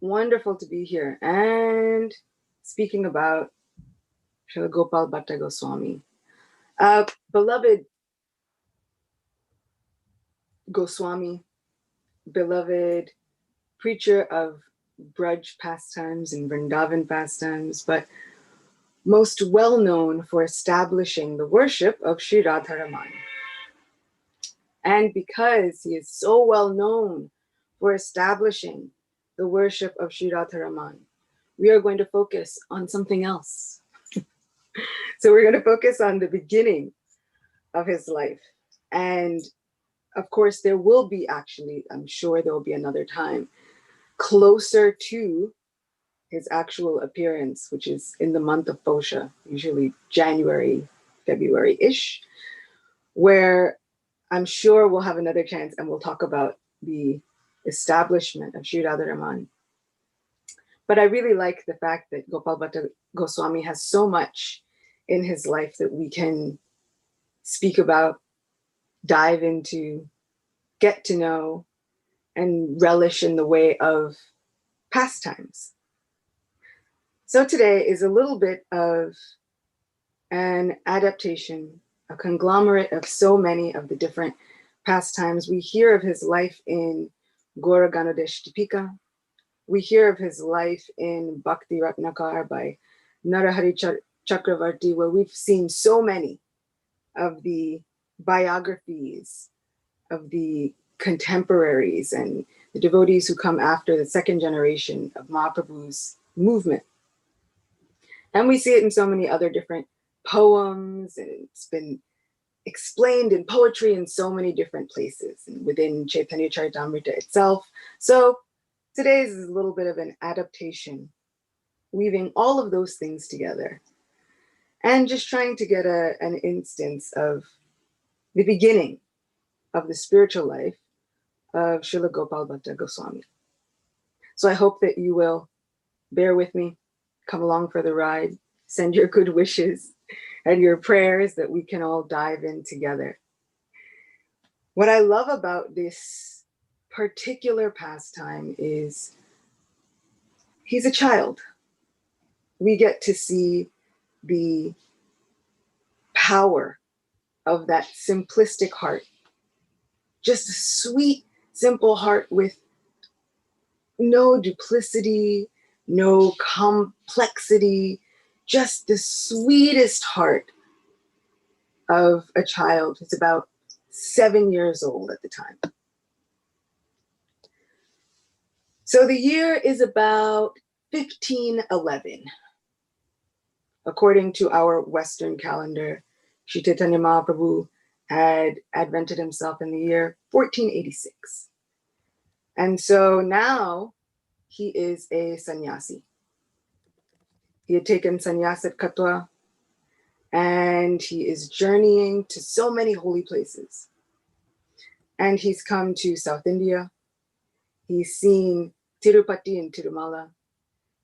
Wonderful to be here. And speaking about Srila Gopala Bhatta Goswami, beloved Goswami, beloved preacher of Braj pastimes and Vrindavan pastimes, but most well known for establishing the worship of Sri Radharaman. And because he is so well known for establishing the worship of Sri Radharaman, we are going to focus on something else. So we're going to focus on the beginning of his life. And of course, there will be actually, I'm sure there will be another time, closer to his actual appearance, which is in the month of Posha, usually January, February-ish, where I'm sure we'll have another chance and we'll talk about the establishment of Sri Radharaman. But I really like the fact that Gopal Bhatta Goswami has so much in his life that we can speak about, dive into, get to know, and relish in the way of pastimes. So today is a little bit of an adaptation, a conglomerate of so many of the different pastimes. We hear of his life in Gaura Ganadesh Dipika. We hear of his life in Bhakti Ratnakar by Narahari Chakravarti, where we've seen so many of the biographies of the contemporaries and the devotees who come after the second generation of Mahaprabhu's movement. And we see it in so many other different poems, and it's been explained in poetry in so many different places and within Chaitanya Charitamrita itself. So today's is a little bit of an adaptation, weaving all of those things together and just trying to get an instance of the beginning of the spiritual life of Srila Gopala Bhatta Goswami. So I hope that you will bear with me, come along for the ride, send your good wishes and your prayers that we can all dive in together. What I love about this particular pastime is he's a child. We get to see the power of that simplistic heart. Just a sweet, simple heart with no duplicity, no complexity, just the sweetest heart of a child who's about 7 years old at the time. So the year is about 1511. According to our Western calendar, Sri Chaitanya Mahaprabhu had advented himself in the year 1486. And so now he is a sannyasi. He had taken sannyas at Katwa, and he is journeying to so many holy places. And he's come to South India. He's seen Tirupati and Tirumala.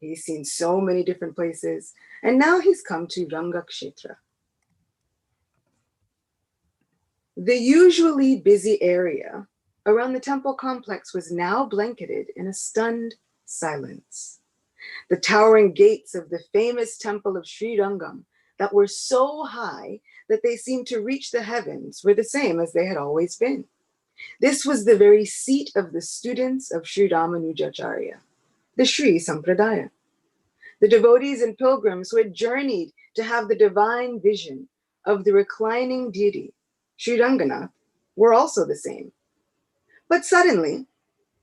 He's seen so many different places. And now he's come to Rangakshetra. The usually busy area around the temple complex was now blanketed in a stunned silence. The towering gates of the famous temple of Sri Rangam that were so high that they seemed to reach the heavens were the same as they had always been. This was the very seat of the students of Sri Ramanuja Acharya, the Sri Sampradaya. The devotees and pilgrims who had journeyed to have the divine vision of the reclining deity, Sri Ranganath, were also the same. But suddenly,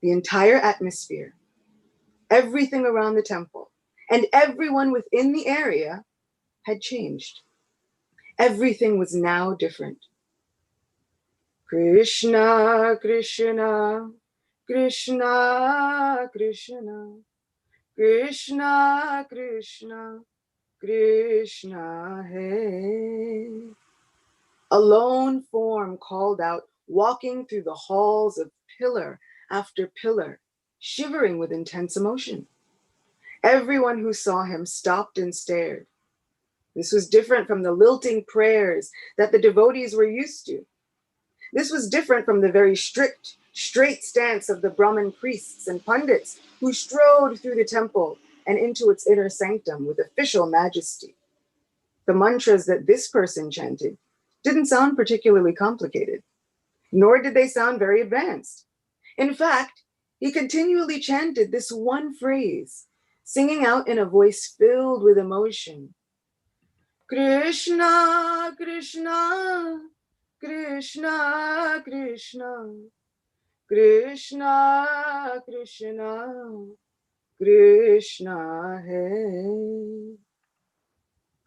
the entire atmosphere, everything around the temple, and everyone within the area had changed. Everything was now different. Krishna, Krishna, Krishna, Krishna, Krishna, Krishna, Krishna, hey. A lone form called out, walking through the halls of pillar after pillar, shivering with intense emotion. Everyone who saw him stopped and stared. This was different from the lilting prayers that the devotees were used to. This was different from the very strict, straight stance of the Brahmin priests and pundits who strode through the temple and into its inner sanctum with official majesty. The mantras that this person chanted didn't sound particularly complicated, nor did they sound very advanced. In fact, he continually chanted this one phrase, singing out in a voice filled with emotion. Krishna, Krishna, Krishna, Krishna, Krishna, Krishna, Krishna Hai.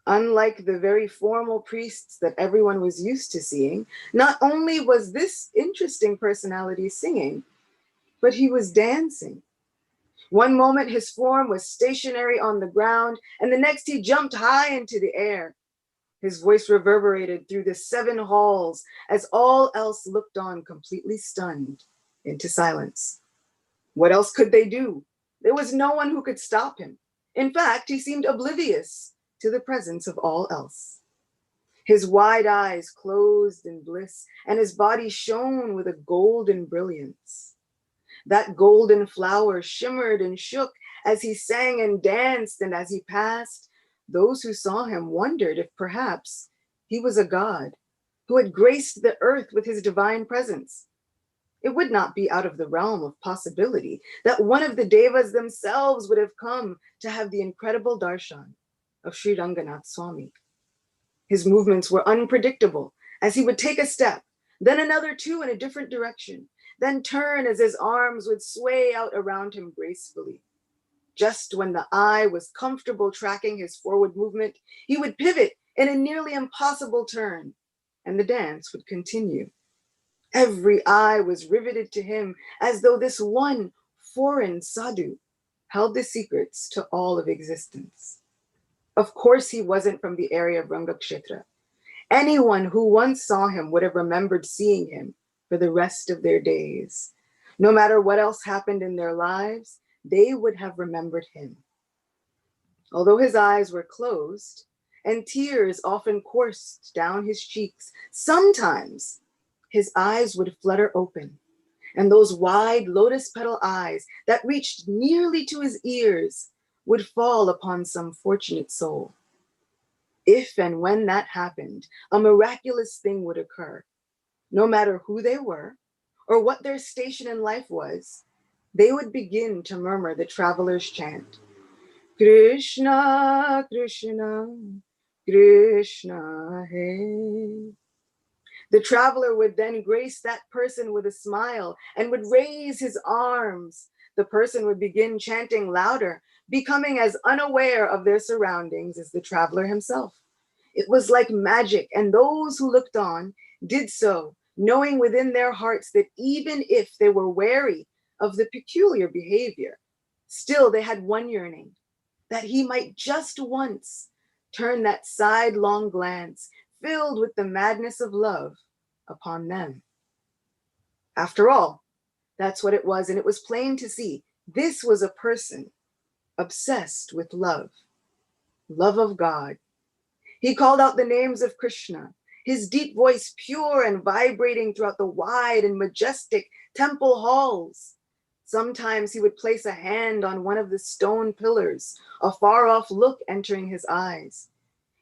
Unlike the very formal priests that everyone was used to seeing, not only was this interesting personality singing, but he was dancing. One moment his form was stationary on the ground, and the next he jumped high into the air. His voice reverberated through the 7 halls as all else looked on completely stunned into silence. What else could they do? There was no one who could stop him. In fact, he seemed oblivious to the presence of all else. His wide eyes closed in bliss, and his body shone with a golden brilliance. That golden flower shimmered and shook as he sang and danced, and as he passed, those who saw him wondered if perhaps he was a god who had graced the earth with his divine presence. It would not be out of the realm of possibility that one of the devas themselves would have come to have the incredible darshan of Sri Ranganath Swami. His movements were unpredictable as he would take a step, then another 2 in a different direction, then turn as his arms would sway out around him gracefully. Just when the eye was comfortable tracking his forward movement, he would pivot in a nearly impossible turn, and the dance would continue. Every eye was riveted to him as though this one foreign sadhu held the secrets to all of existence. Of course, he wasn't from the area of Rangakshetra. Anyone who once saw him would have remembered seeing him for the rest of their days. No matter what else happened in their lives, they would have remembered him. Although his eyes were closed and tears often coursed down his cheeks, sometimes his eyes would flutter open, and those wide lotus petal eyes that reached nearly to his ears would fall upon some fortunate soul. If and when that happened, a miraculous thing would occur. No matter who they were or what their station in life was, they would begin to murmur the traveler's chant. Krishna, Krishna, Krishna Hai. The traveler would then grace that person with a smile and would raise his arms. The person would begin chanting louder, becoming as unaware of their surroundings as the traveler himself. It was like magic, and those who looked on did so, knowing within their hearts that even if they were wary of the peculiar behavior, still they had one yearning, that he might just once turn that sidelong glance filled with the madness of love upon them. After all, that's what it was, and it was plain to see. This was a person obsessed with love, love of God. He called out the names of Krishna, his deep voice pure and vibrating throughout the wide and majestic temple halls. Sometimes he would place a hand on one of the stone pillars, a far-off look entering his eyes.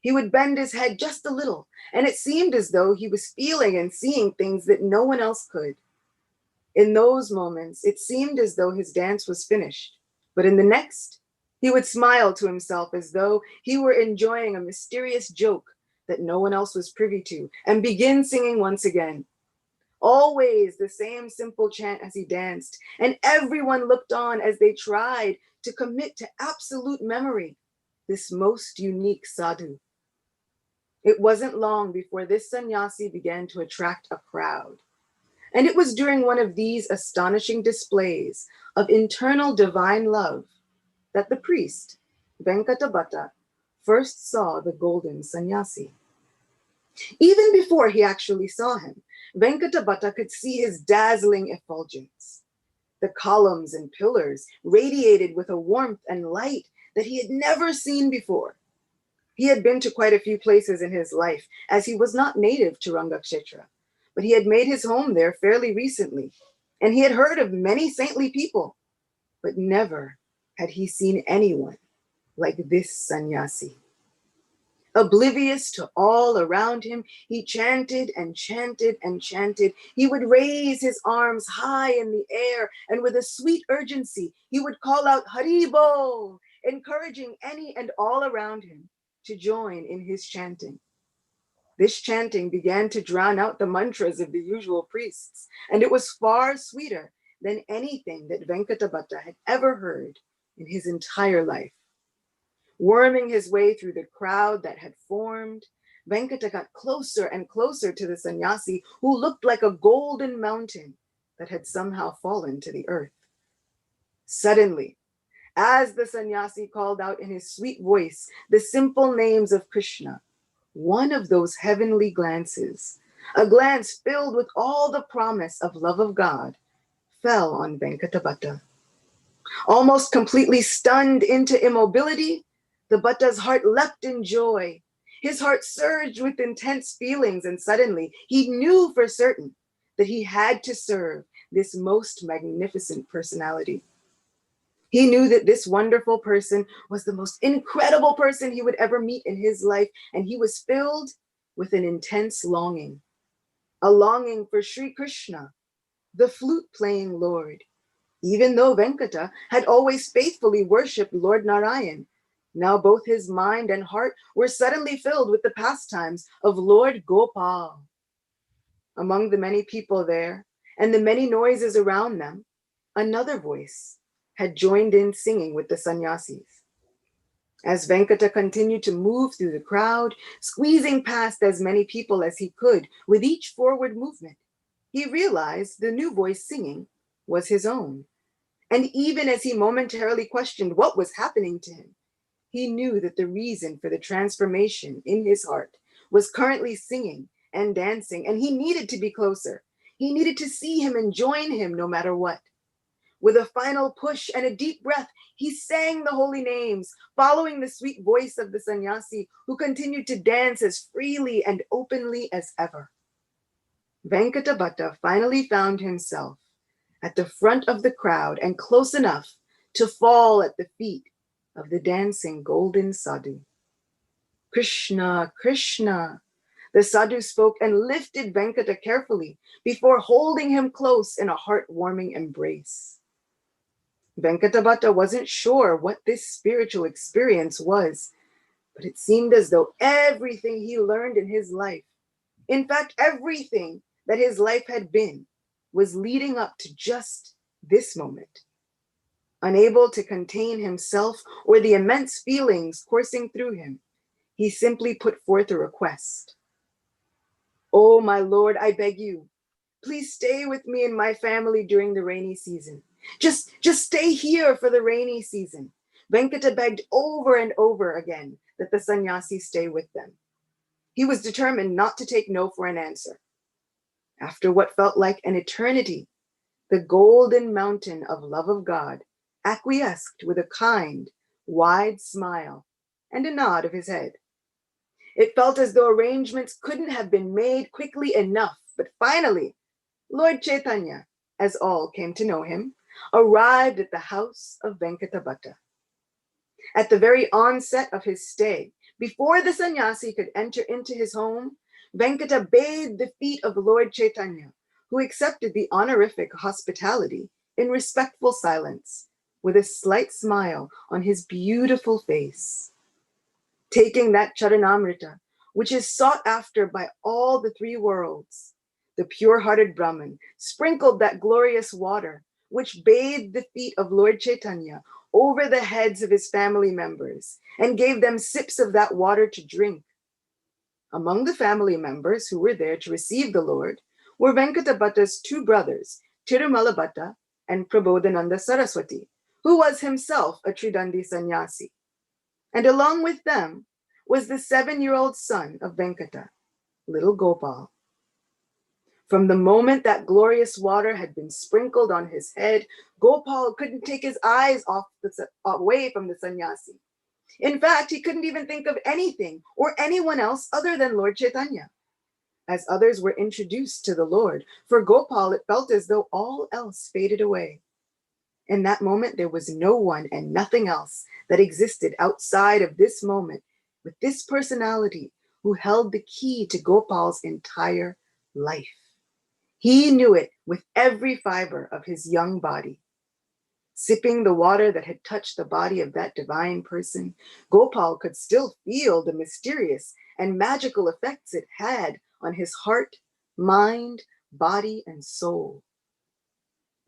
He would bend his head just a little, and it seemed as though he was feeling and seeing things that no one else could. In those moments, it seemed as though his dance was finished, but in the next, he would smile to himself as though he were enjoying a mysterious joke that no one else was privy to, and begin singing once again. Always the same simple chant as he danced, and everyone looked on as they tried to commit to absolute memory this most unique sadhu. It wasn't long before this sannyasi began to attract a crowd. And it was during one of these astonishing displays of internal divine love that the priest, Venkata Bhatta, first saw the golden sannyasi. Even before he actually saw him, Venkata Bhatta could see his dazzling effulgence. The columns and pillars radiated with a warmth and light that he had never seen before. He had been to quite a few places in his life, as he was not native to Rangakshetra, but he had made his home there fairly recently, and he had heard of many saintly people, but never had he seen anyone like this sannyasi. Oblivious to all around him, he chanted and chanted and chanted. He would raise his arms high in the air, and with a sweet urgency, he would call out Haribo, encouraging any and all around him to join in his chanting. This chanting began to drown out the mantras of the usual priests, and it was far sweeter than anything that Venkata Bhatta had ever heard in his entire life. Worming his way through the crowd that had formed, Venkata got closer and closer to the sannyasi, who looked like a golden mountain that had somehow fallen to the earth. Suddenly, as the sannyasi called out in his sweet voice the simple names of Krishna, one of those heavenly glances, a glance filled with all the promise of love of God, fell on Venkata Bhatta. Almost completely stunned into immobility, the Bhatta's heart leapt in joy. His heart surged with intense feelings, and suddenly he knew for certain that he had to serve this most magnificent personality. He knew that this wonderful person was the most incredible person he would ever meet in his life, and he was filled with an intense longing, a longing for Sri Krishna, the flute-playing Lord. Even though Venkata had always faithfully worshipped Lord Narayan, now both his mind and heart were suddenly filled with the pastimes of Lord Gopal. Among the many people there and the many noises around them, another voice had joined in singing with the sannyasis. As Venkata continued to move through the crowd, squeezing past as many people as he could with each forward movement, he realized the new voice singing was his own. And even as he momentarily questioned what was happening to him, he knew that the reason for the transformation in his heart was currently singing and dancing, and he needed to be closer. He needed to see him and join him no matter what. With a final push and a deep breath, he sang the holy names, following the sweet voice of the sannyasi, who continued to dance as freely and openly as ever. Venkata Bhatta finally found himself at the front of the crowd and close enough to fall at the feet of the dancing golden sadhu. Krishna, Krishna, the sadhu spoke and lifted Venkata carefully before holding him close in a heartwarming embrace. Venkata Bhatta wasn't sure what this spiritual experience was, but it seemed as though everything he learned in his life, in fact, everything that his life had been, was leading up to just this moment. Unable to contain himself or the immense feelings coursing through him, he simply put forth a request. "Oh, my Lord, I beg you, please stay with me and my family during the rainy season. Just stay here for the rainy season." Venkata begged over and over again that the sannyasi stay with them. He was determined not to take no for an answer. After what felt like an eternity, the golden mountain of love of God acquiesced with a kind, wide smile and a nod of his head. It felt as though arrangements couldn't have been made quickly enough, but finally, Lord Chaitanya, as all came to know him, arrived at the house of Venkata Bhatta. At the very onset of his stay, before the sannyasi could enter into his home, Venkata bathed the feet of Lord Chaitanya, who accepted the honorific hospitality in respectful silence, with a slight smile on his beautiful face. Taking that charanamrita, which is sought after by all the three worlds, the pure-hearted Brahmin sprinkled that glorious water, which bathed the feet of Lord Chaitanya, over the heads of his family members, and gave them sips of that water to drink. Among the family members who were there to receive the Lord were Venkata Bhatta's two brothers, Tirumala Bhatta and Prabodhananda Saraswati, who was himself a Tridandi sannyasi. And along with them was the 7-year-old son of Venkata, little Gopal. From the moment that glorious water had been sprinkled on his head, Gopal couldn't take his eyes away from the sannyasi. In fact, he couldn't even think of anything or anyone else other than Lord Chaitanya. as others were introduced to the Lord. For Gopal, it felt as though all else faded away. In that moment, there was no one and nothing else that existed outside of this moment with this personality who held the key to Gopal's entire life. He knew it with every fiber of his young body. Sipping the water that had touched the body of that divine person, Gopal could still feel the mysterious and magical effects it had on his heart, mind, body, and soul.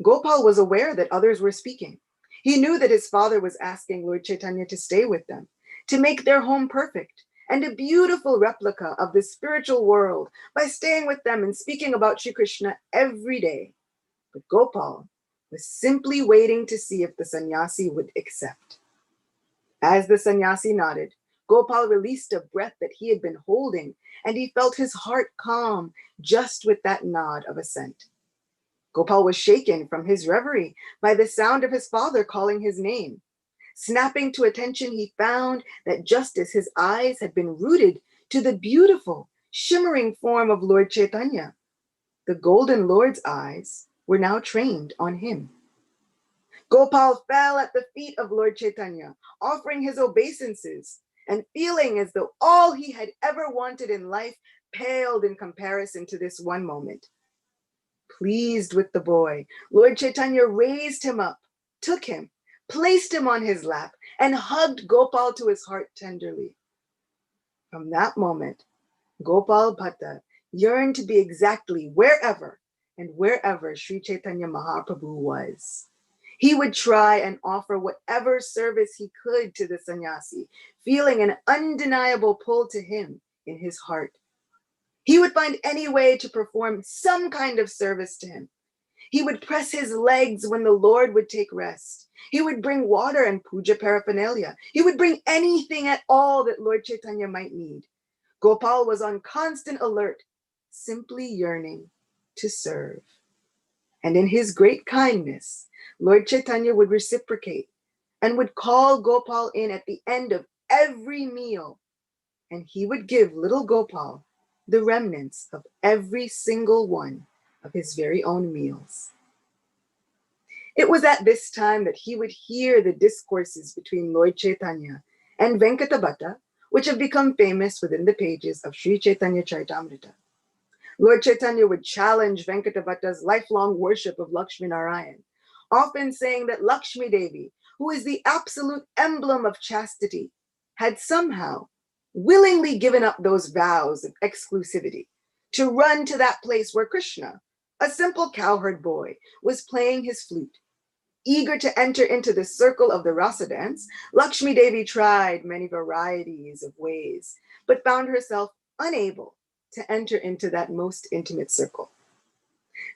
Gopal was aware that others were speaking. He knew that his father was asking Lord Chaitanya to stay with them, to make their home perfect and a beautiful replica of the spiritual world by staying with them and speaking about Shri Krishna every day. But Gopal was simply waiting to see if the sannyasi would accept. As the sannyasi nodded, Gopal released a breath that he had been holding, and he felt his heart calm just with that nod of assent. Gopal was shaken from his reverie by the sound of his father calling his name. Snapping to attention, he found that just as his eyes had been rooted to the beautiful, shimmering form of Lord Chaitanya, the Golden Lord's eyes were now trained on him. Gopal fell at the feet of Lord Chaitanya, offering his obeisances and feeling as though all he had ever wanted in life paled in comparison to this one moment. Pleased with the boy, Lord Chaitanya raised him up, took him, placed him on his lap, and hugged Gopal to his heart tenderly. From that moment, Gopal Bhatta yearned to be exactly wherever Sri Chaitanya Mahaprabhu was. He would try and offer whatever service he could to the sannyasi, feeling an undeniable pull to him in his heart. He would find any way to perform some kind of service to him. He would press his legs when the Lord would take rest. He would bring water and puja paraphernalia. He would bring anything at all that Lord Chaitanya might need. Gopal was on constant alert, simply yearning to serve. And in his great kindness, Lord Chaitanya would reciprocate and would call Gopal in at the end of every meal, and he would give little Gopal the remnants of every single one of his very own meals. It was at this time that he would hear the discourses between Lord Chaitanya and Venkata Bhatta, which have become famous within the pages of Sri Chaitanya Charitamrita. Lord Chaitanya would challenge Venkata Bhatta's lifelong worship of Lakshmi Narayan, often saying that Lakshmi Devi, who is the absolute emblem of chastity, had somehow willingly given up those vows of exclusivity to run to that place where Krishna, a simple cowherd boy, was playing his flute. Eager to enter into the circle of the rasa dance, Lakshmi Devi tried many varieties of ways, but found herself unable to enter into that most intimate circle.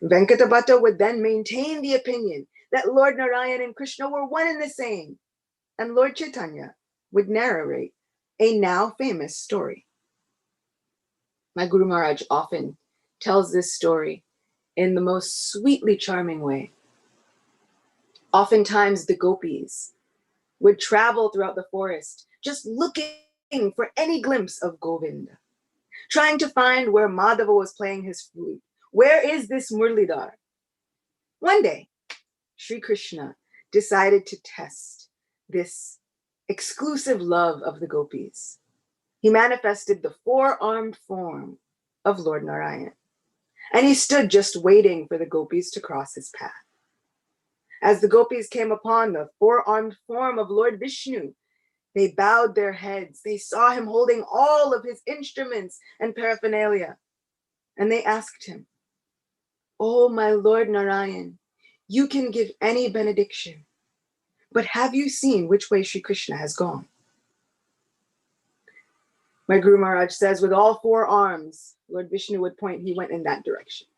Venkata Bhatta would then maintain the opinion that Lord Narayan and Krishna were one and the same, and Lord Chaitanya would narrate a now famous story. My Guru Maharaj often tells this story in the most sweetly charming way. Oftentimes the gopis would travel throughout the forest just looking for any glimpse of Govinda, trying to find where Madhava was playing his flute. Where is this Murlidhar? One day, Sri Krishna decided to test this exclusive love of the gopis. He manifested the four-armed form of Lord Narayan, and he stood just waiting for the gopis to cross his path. As the gopis came upon the four-armed form of Lord Vishnu, they bowed their heads. They saw him holding all of his instruments and paraphernalia, and they asked him, "Oh, my Lord Narayan, you can give any benediction, but have you seen which way Sri Krishna has gone?" My Guru Maharaj says, with all four arms, Lord Vishnu would point, he went in that direction.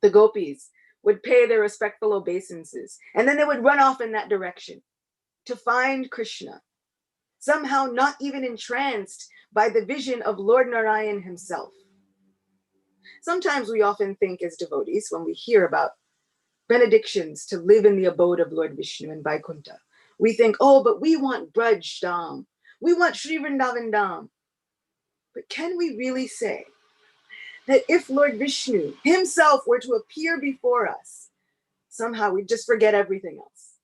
The gopis would pay their respectful obeisances, and then they would run off in that direction to find Krishna, somehow not even entranced by the vision of Lord Narayan himself. Sometimes we often think as devotees, when we hear about benedictions to live in the abode of Lord Vishnu in Vaikuntha, we think, oh, but we want Braj Dham. We want Sri Vrindavan Dham. But can we really say that if Lord Vishnu himself were to appear before us, somehow we'd just forget everything else.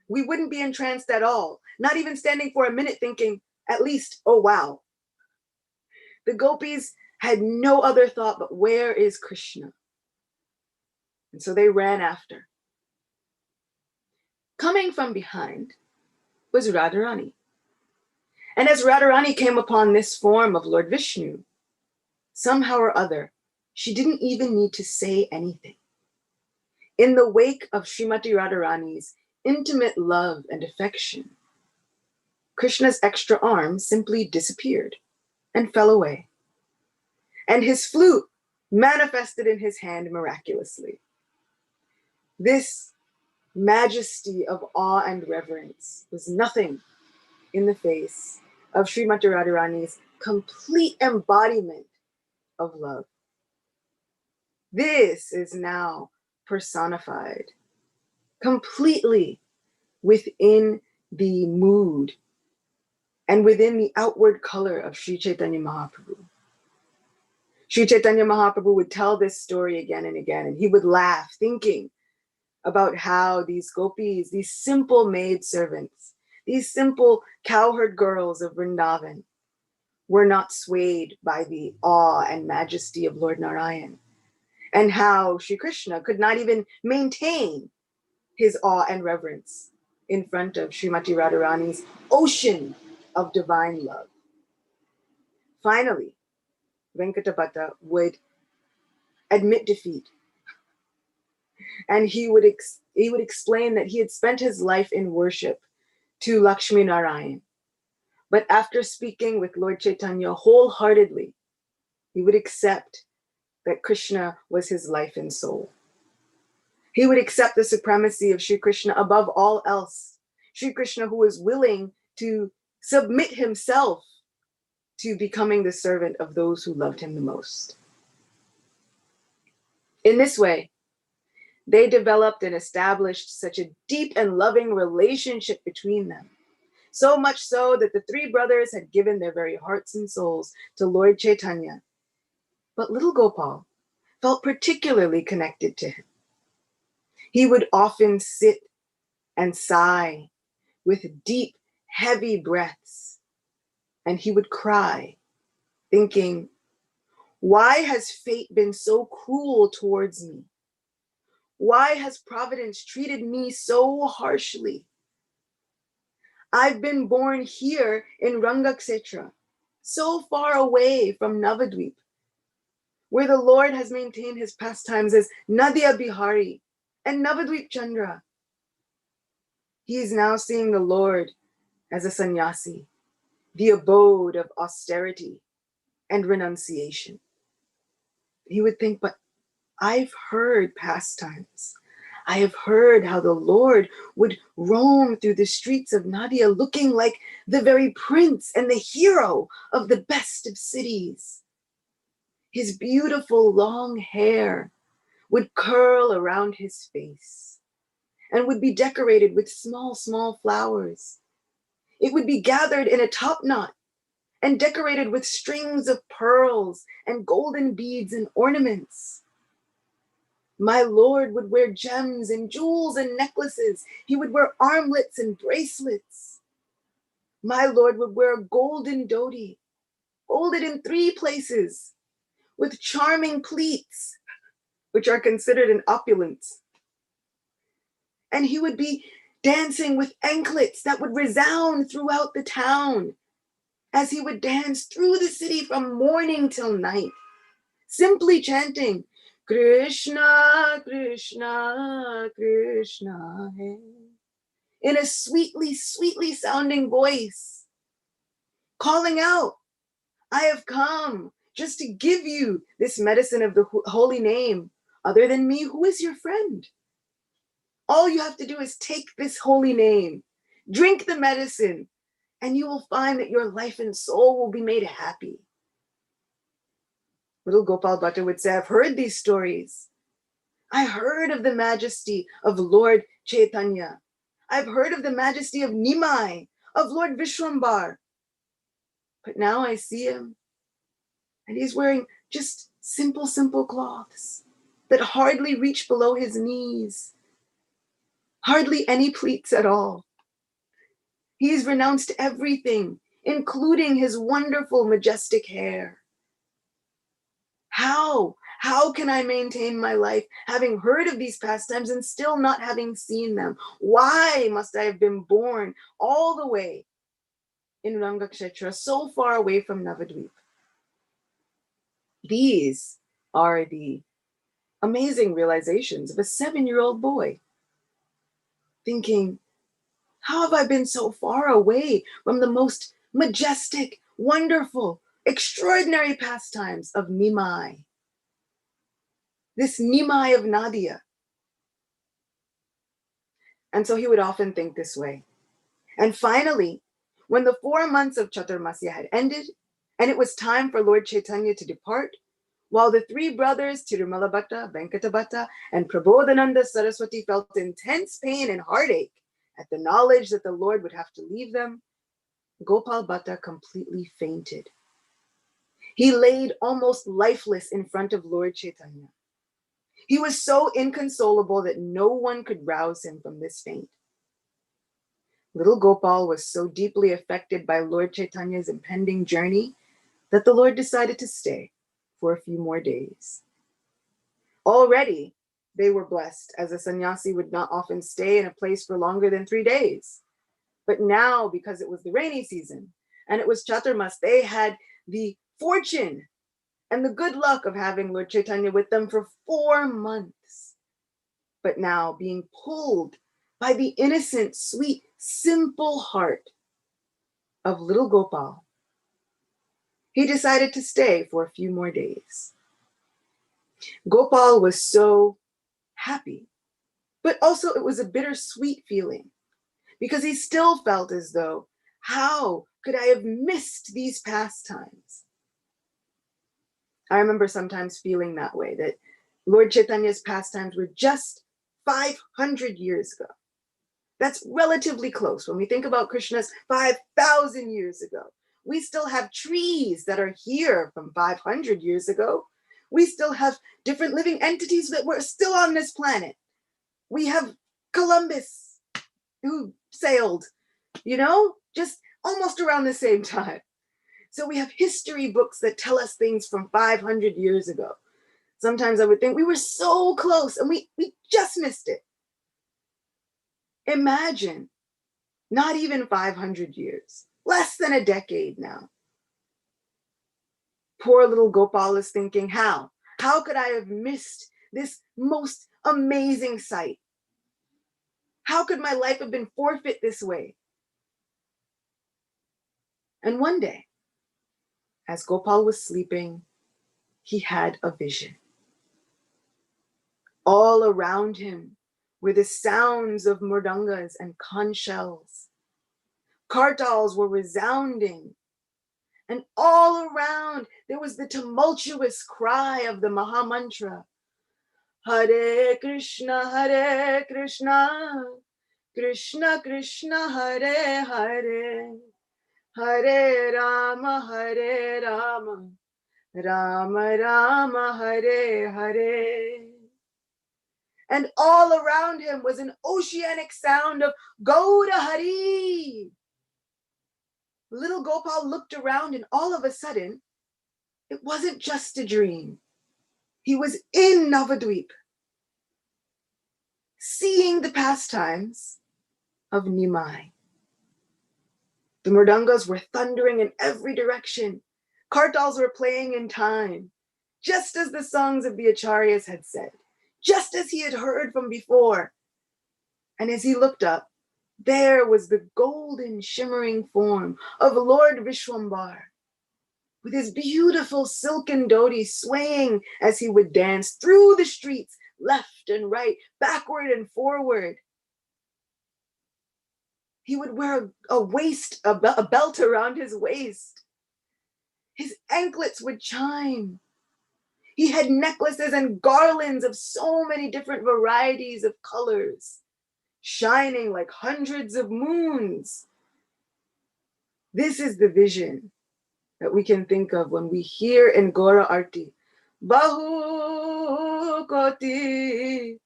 We wouldn't be entranced at all, not even standing for a minute thinking, at least, oh wow. The gopis had no other thought but where is Krishna? And so they ran after. Coming from behind was Radharani. And as Radharani came upon this form of Lord Vishnu, somehow or other, she didn't even need to say anything. In the wake of Srimati Radharani's intimate love and affection, Krishna's extra arm simply disappeared and fell away. And his flute manifested in his hand miraculously. This majesty of awe and reverence was nothing in the face of Srimati Radharani's complete embodiment of love. This is now personified completely within the mood and within the outward color of Sri Chaitanya Mahaprabhu. Sri Chaitanya Mahaprabhu would tell this story again and again, and he would laugh, thinking about how these gopis, these simple maidservants, these simple cowherd girls of Vrindavan were not swayed by the awe and majesty of Lord Narayan, and how Sri Krishna could not even maintain his awe and reverence in front of Srimati Radharani's ocean of divine love. Finally, Venkatabhatta would admit defeat, and he would explain that he had spent his life in worship to Lakshmi Narayan. But after speaking with Lord Chaitanya wholeheartedly, he would accept that Krishna was his life and soul. He would accept the supremacy of Sri Krishna above all else. Sri Krishna, who was willing to submit himself to becoming the servant of those who loved him the most. In this way, they developed and established such a deep and loving relationship between them. So much so that the three brothers had given their very hearts and souls to Lord Chaitanya. But little Gopal felt particularly connected to him. He would often sit and sigh with deep, heavy breaths, and he would cry, thinking, why has fate been so cruel towards me? Why has Providence treated me so harshly? I've been born here in Rangakshetra, so far away from Navadvip, where the Lord has maintained his pastimes as Nadia Bihari and Navadvip Chandra. He is now seeing the Lord as a sannyasi, the abode of austerity and renunciation. He would think, but I've heard pastimes. I have heard how the Lord would roam through the streets of Nadia looking like the very prince and the hero of the best of cities. His beautiful long hair would curl around his face and would be decorated with small, small flowers. It would be gathered in a top knot and decorated with strings of pearls and golden beads and ornaments. My Lord would wear gems and jewels and necklaces. He would wear armlets and bracelets. My Lord would wear a golden dhoti, folded in 3 places, with charming pleats, which are considered an opulence. And he would be dancing with anklets that would resound throughout the town as he would dance through the city from morning till night, simply chanting, Krishna, Krishna, Krishna, hey, in a sweetly, sweetly sounding voice, calling out, I have come just to give you this medicine of the holy name. Other than me, who is your friend? All you have to do is take this holy name, drink the medicine, and you will find that your life and soul will be made happy. Little Gopal Bhatta would say, I've heard these stories. I heard of the majesty of Lord Chaitanya. I've heard of the majesty of Nimai, of Lord Vishwambar. But now I see him, and he's wearing just Simple, simple cloths that hardly reach below his knees, hardly any pleats at all. He's renounced everything, including his wonderful, majestic hair. How? How can I maintain my life having heard of these pastimes and still not having seen them? Why must I have been born all the way in Rangakshetra, so far away from Navadvip? These are the amazing realizations of a 7-year-old boy thinking, how have I been so far away from the most majestic, wonderful, extraordinary pastimes of Nimai? This Nimai of Nadia. And so he would often think this way. And finally, when the 4 months of Chaturmasya had ended, and it was time for Lord Chaitanya to depart, while the 3 brothers, Tirumala Bhatta, Venkata Bhatta, and Prabodhananda Saraswati felt intense pain and heartache at the knowledge that the Lord would have to leave them, Gopal Bhatta completely fainted. He laid almost lifeless in front of Lord Chaitanya. He was so inconsolable that no one could rouse him from this faint. Little Gopal was so deeply affected by Lord Chaitanya's impending journey that the Lord decided to stay for a few more days. Already, they were blessed, as a sannyasi would not often stay in a place for longer than 3 days. But now, because it was the rainy season and it was Chaturmas, they had the fortune and the good luck of having Lord Chaitanya with them for 4 months. But now, being pulled by the innocent, sweet, simple heart of little Gopal, he decided to stay for a few more days. Gopal was so happy, but also it was a bittersweet feeling because he still felt as though, how could I have missed these pastimes? I remember sometimes feeling that way, that Lord Chaitanya's pastimes were just 500 years ago. That's relatively close. When we think about Krishna's 5,000 years ago, we still have trees that are here from 500 years ago. We still have different living entities that were still on this planet. We have Columbus, who sailed, just almost around the same time. So we have history books that tell us things from 500 years ago. Sometimes I would think we were so close and we just missed it. Imagine, not even 500 years, less than a decade now. Poor little Gopal is thinking, how? How could I have missed this most amazing sight? How could my life have been forfeit this way? And one day, as Gopal was sleeping, he had a vision. All around him were the sounds of murdangas and conch shells. Kartals were resounding. And all around, there was the tumultuous cry of the Maha Mantra. Hare Krishna, Krishna Krishna, Hare Hare, Hare Rama, Rama Rama, Hare Hare. And all around him was an oceanic sound of Gauda Hari. Little Gopal looked around and all of a sudden, it wasn't just a dream. He was in Navadvip, seeing the pastimes of Nimai. The murdangas were thundering in every direction. Kartals were playing in time, just as the songs of the Acharyas had said, just as he had heard from before. And as he looked up, there was the golden shimmering form of Lord Vishwambar, with his beautiful silken dhoti swaying as he would dance through the streets, left and right, backward and forward. He would wear a belt around his waist. His anklets would chime. He had necklaces and garlands of so many different varieties of colors, shining like hundreds of moons. This is the vision that we can think of when we hear in Gora Arti, Bahu koti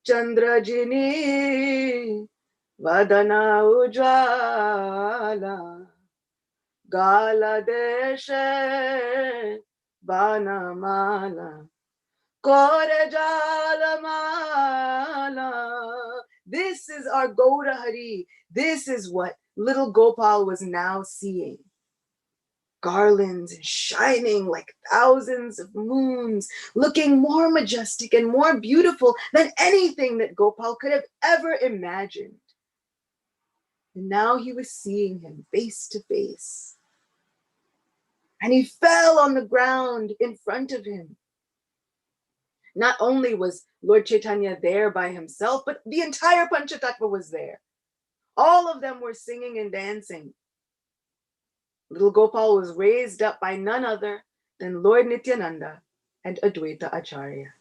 chandrajini vadana ujwala gala deshe banamala Korajalamala. This is our Gauda Hari. This is what little Gopal was now seeing. Garlands shining like thousands of moons, looking more majestic and more beautiful than anything that Gopal could have ever imagined. And now he was seeing him face to face. And he fell on the ground in front of him. Not only was Lord Chaitanya there by himself, but the entire Panchatattva was there. All of them were singing and dancing. Little Gopal was raised up by none other than Lord Nityananda and Advaita Acharya.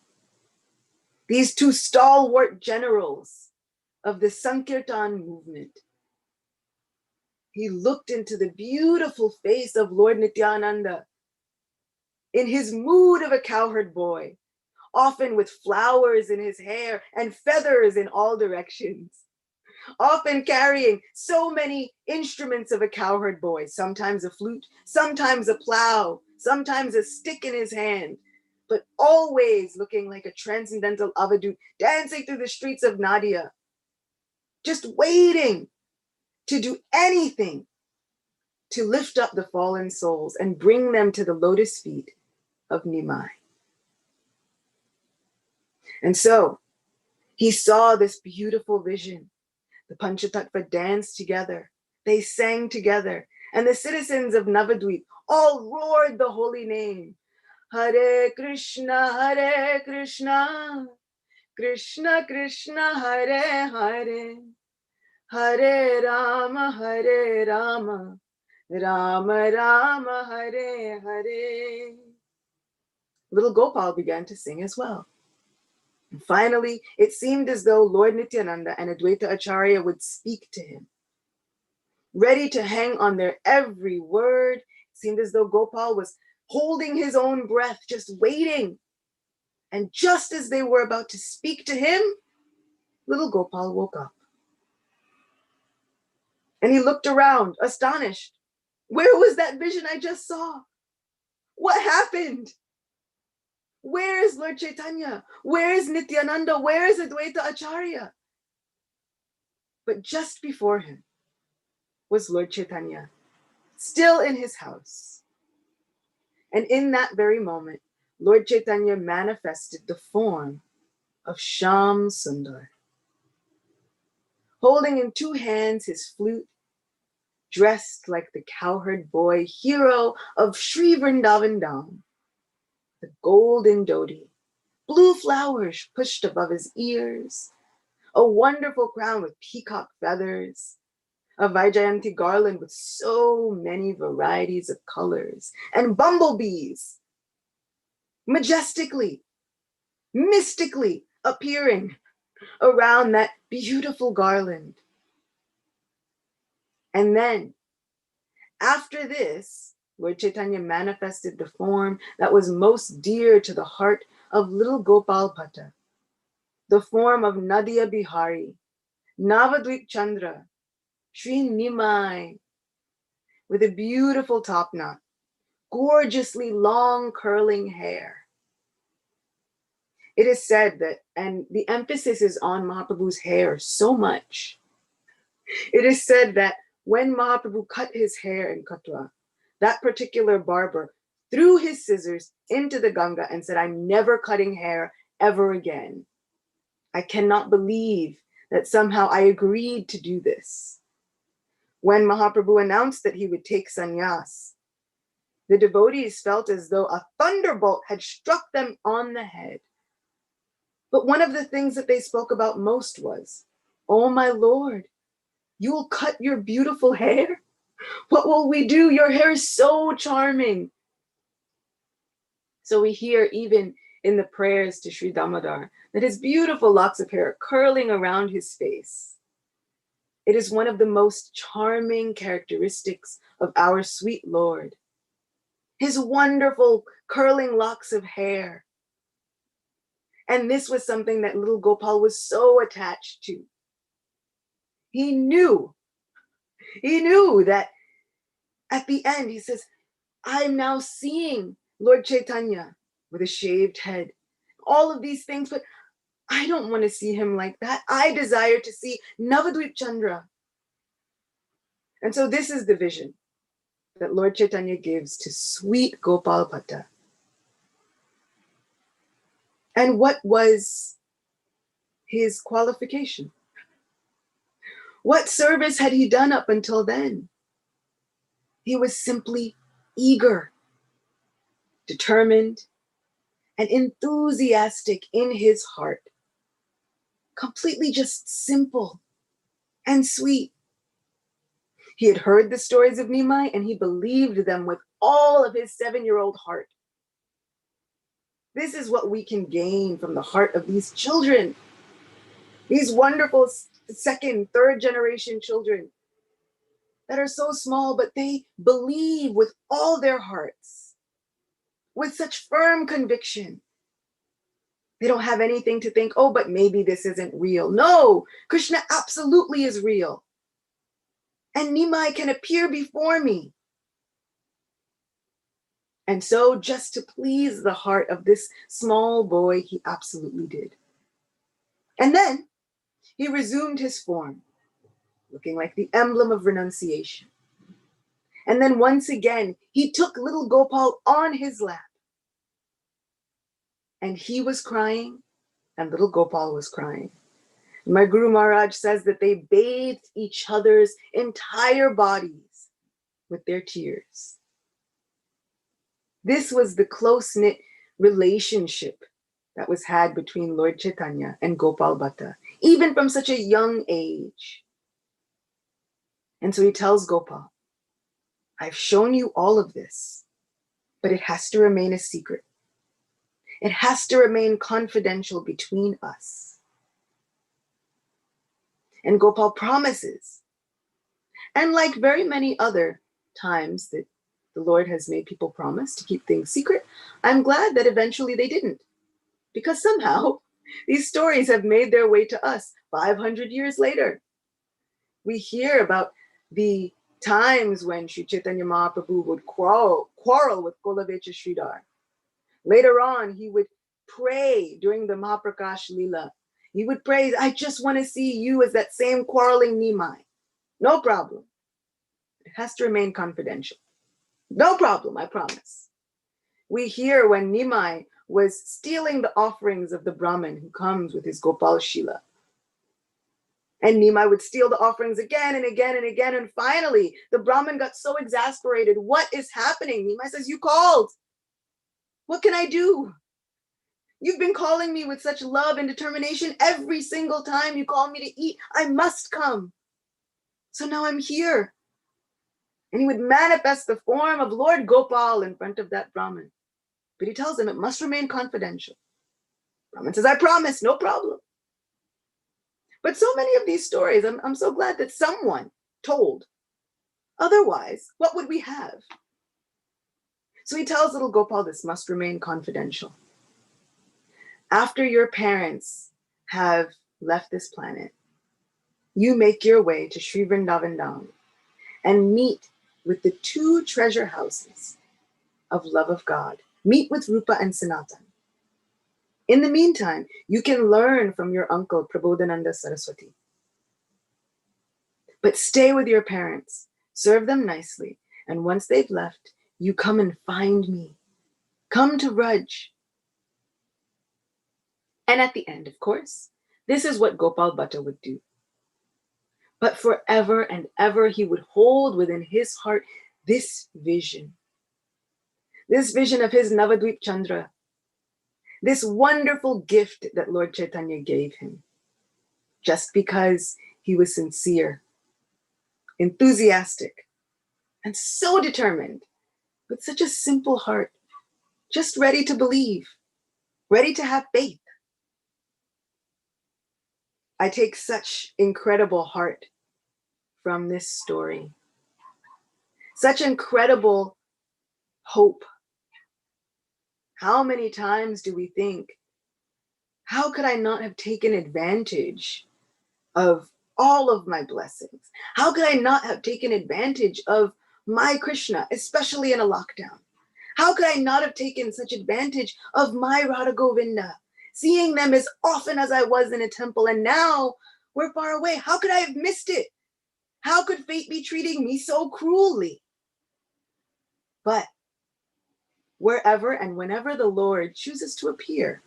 These two stalwart generals of the Sankirtan movement. He looked into the beautiful face of Lord Nityananda in his mood of a cowherd boy, often with flowers in his hair and feathers in all directions, often carrying so many instruments of a cowherd boy, sometimes a flute, sometimes a plow, sometimes a stick in his hand, but always looking like a transcendental avadut dancing through the streets of Nadia, just waiting to do anything to lift up the fallen souls and bring them to the lotus feet of Nimai. And so he saw this beautiful vision. The Panchatattva danced together. They sang together. And the citizens of Navadvip all roared the holy name. Hare Krishna, Krishna Krishna, Hare Hare, Hare Rama, Rama Rama, Hare Hare. Little Gopal began to sing as well. And finally, it seemed as though Lord Nityananda and Advaita Acharya would speak to him. Ready to hang on their every word, it seemed as though Gopal was holding his own breath, just waiting. And just as they were about to speak to him, little Gopal woke up. And he looked around, astonished. Where was that vision I just saw? What happened? Where is Lord Chaitanya? Where is Nityananda? Where is Advaita Acharya? But just before him was Lord Chaitanya, still in his house. And in that very moment, Lord Chaitanya manifested the form of Shyam Sundar, holding in two hands his flute, dressed like the cowherd boy hero of Sri Vrindavan Dham, the golden dhoti, blue flowers pushed above his ears, a wonderful crown with peacock feathers, a Vaijayanti garland with so many varieties of colors, and bumblebees, majestically, mystically appearing around that beautiful garland. And then, after this, Lord Chaitanya manifested the form that was most dear to the heart of little Gopal Bhatta, the form of Nadia Bihari, Navadvip Chandra, Sri Nimai, with a beautiful top knot, gorgeously long curling hair. It is said that, and the emphasis is on Mahaprabhu's hair so much, it is said that when Mahaprabhu cut his hair in Katwa, that particular barber threw his scissors into the Ganga and said, I'm never cutting hair ever again. I cannot believe that somehow I agreed to do this. When Mahaprabhu announced that he would take sannyas, the devotees felt as though a thunderbolt had struck them on the head. But one of the things that they spoke about most was, oh my Lord, you will cut your beautiful hair? What will we do? Your hair is so charming. So we hear even in the prayers to Sri Damodar that his beautiful locks of hair curling around his face. It is one of the most charming characteristics of our sweet Lord. his wonderful curling locks of hair. And this was something that little Gopal was so attached to. He knew that at the end, he says, I'm now seeing Lord Chaitanya with a shaved head, all of these things, but I don't want to see him like that. I desire to see Navadvip Chandra. And so this is the vision that Lord Chaitanya gives to sweet Gopal Bhatta. And what was his qualification? What service had he done up until then? He was simply eager, determined, and enthusiastic in his heart. Completely just simple and sweet. He had heard the stories of Nimai and he believed them with all of his 7-year-old heart. This is what we can gain from the heart of these children. These wonderful second, third generation children that are so small, but they believe with all their hearts, with such firm conviction. They don't have anything to think, oh, but maybe this isn't real. No, Krishna absolutely is real. And Nimai can appear before me. And so just to please the heart of this small boy, he absolutely did. And then he resumed his form, looking like the emblem of renunciation. And then once again, he took little Gopal on his lap. And he was crying, and little Gopal was crying. My Guru Maharaj says that they bathed each other's entire bodies with their tears. This was the close-knit relationship that was had between Lord Chaitanya and Gopal Bhatta, even from such a young age. And so he tells Gopal, I've shown you all of this, but it has to remain a secret. It has to remain confidential between us. And Gopal promises. And like very many other times that the Lord has made people promise to keep things secret, I'm glad that eventually they didn't. Because somehow these stories have made their way to us 500 years later. We hear about the times when Sri Chaitanya Mahaprabhu would quarrel with Kolavecha Sridhar. Later on, he would pray during the Mahaprakash Leela. He would pray, I just want to see you as that same quarreling Nimai. No problem. It has to remain confidential. No problem, I promise. We hear when Nimai was stealing the offerings of the Brahmin who comes with his Gopal Shila. And Nimai would steal the offerings again and again and again. And finally, the Brahmin got so exasperated. What is happening? Nimai says, you called. What can I do? You've been calling me with such love and determination. Every single time you call me to eat, I must come. So now I'm here. And he would manifest the form of Lord Gopal in front of that Brahmin. But he tells him it must remain confidential. Brahmin says, I promise, no problem. But so many of these stories, I'm so glad that someone told. Otherwise, what would we have? So he tells little Gopal, this must remain confidential. After your parents have left this planet, you make your way to Sri Vrindavan Dham and meet with the 2 treasure houses of love of God. Meet with Rupa and Sanatan. In the meantime, you can learn from your uncle, Prabodhananda Saraswati. But stay with your parents, serve them nicely, and once they've left, you come and find me. Come to Raj. And at the end, of course, this is what Gopal Bhatta would do. But forever and ever, he would hold within his heart this vision of his Navadvip Chandra, this wonderful gift that Lord Chaitanya gave him, just because he was sincere, enthusiastic, and so determined, with such a simple heart, just ready to believe, ready to have faith. I take such incredible heart from this story, such incredible hope. How many times do we think, how could I not have taken advantage of all of my blessings? How could I not have taken advantage of my Krishna, especially in a lockdown? How could I not have taken such advantage of my Radha Govinda, seeing them as often as I was in a temple, and now we're far away? How could I have missed it? How could fate be treating me so cruelly? But wherever and whenever the Lord chooses to appear,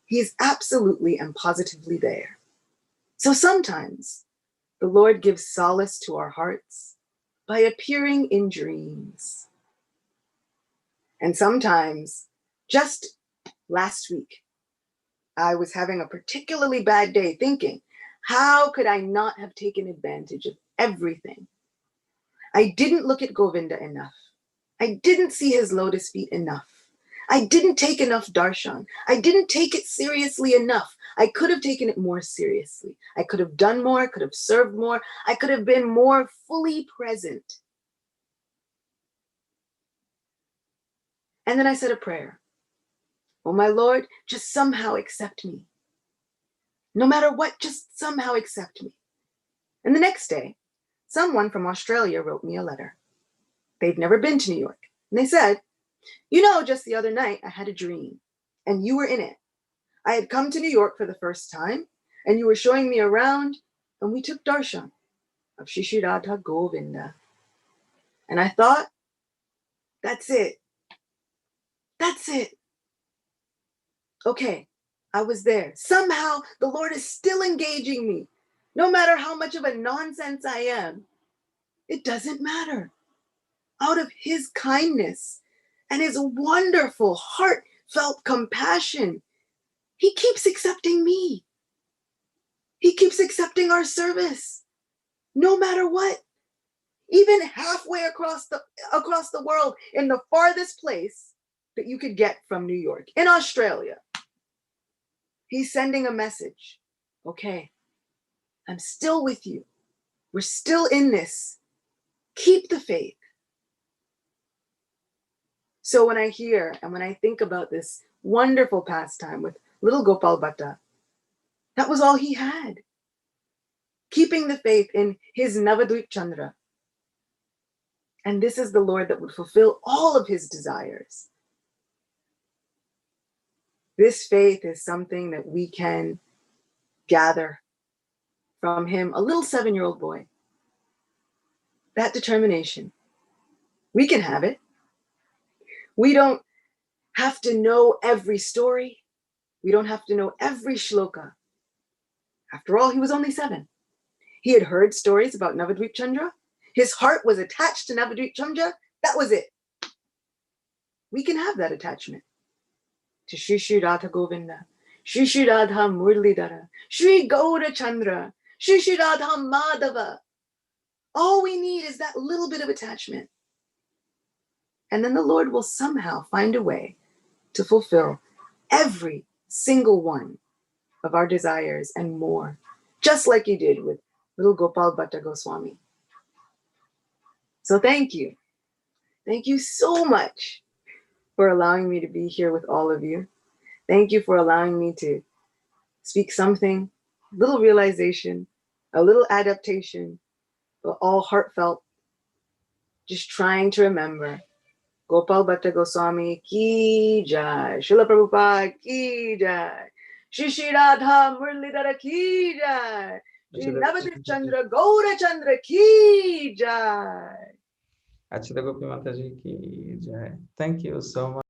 he is absolutely and positively there. So sometimes the Lord gives solace to our hearts by appearing in dreams. And sometimes, just last week, I was having a particularly bad day thinking, how could I not have taken advantage of everything? I didn't look at Govinda enough. I didn't see his lotus feet enough. I didn't take enough darshan. I didn't take it seriously enough. I could have taken it more seriously. I could have done more, could have served more. I could have been more fully present. And then I said a prayer. Oh, my Lord, just somehow accept me. No matter what, just somehow accept me. And the next day, someone from Australia wrote me a letter. They'd never been to New York. And they said, you know, just the other night, I had a dream, and you were in it. I had come to New York for the first time, and you were showing me around, and we took darshan of Acyuta Govinda. And I thought, that's it. That's it. Okay, I was there. Somehow the Lord is still engaging me. No matter how much of a nonsense I am, it doesn't matter. Out of his kindness and his wonderful, heartfelt compassion, he keeps accepting me. He keeps accepting our service, no matter what. Even halfway across the world, in the farthest place that you could get from New York, in Australia, he's sending a message. Okay, I'm still with you. We're still in this. Keep the faith. So when I hear and when I think about this wonderful pastime with little Gopal Bhatta, that was all he had. Keeping the faith in his Navadvip Chandra. And this is the Lord that would fulfill all of his desires. This faith is something that we can gather from him, a little 7-year-old boy. That determination, we can have it. We don't have to know every story. We don't have to know every shloka. After all, he was only 7. He had heard stories about Navadvip Chandra. His heart was attached to Navadvip Chandra. That was it. We can have that attachment to Shri Radha Govinda, Shri Radha Murlidhara, Shri Gaura Chandra, Shri Radha Madhava. All we need is that little bit of attachment. And then the Lord will somehow find a way to fulfill every single one of our desires and more, just like he did with little Gopala Bhatta Goswami. So thank you. Thank you so much for allowing me to be here with all of you. Thank you for allowing me to speak something, a little realization, a little adaptation, but all heartfelt, just trying to remember Gopala Bhatta Goswami ki jai, Srila Prabhupada ki jai, Shri Radha Murlidhara ki jai, Shri Navadvip Chandra Gaura Chandra ki jai. Acyuta Gopi Mataji ki jai. Thank you so much.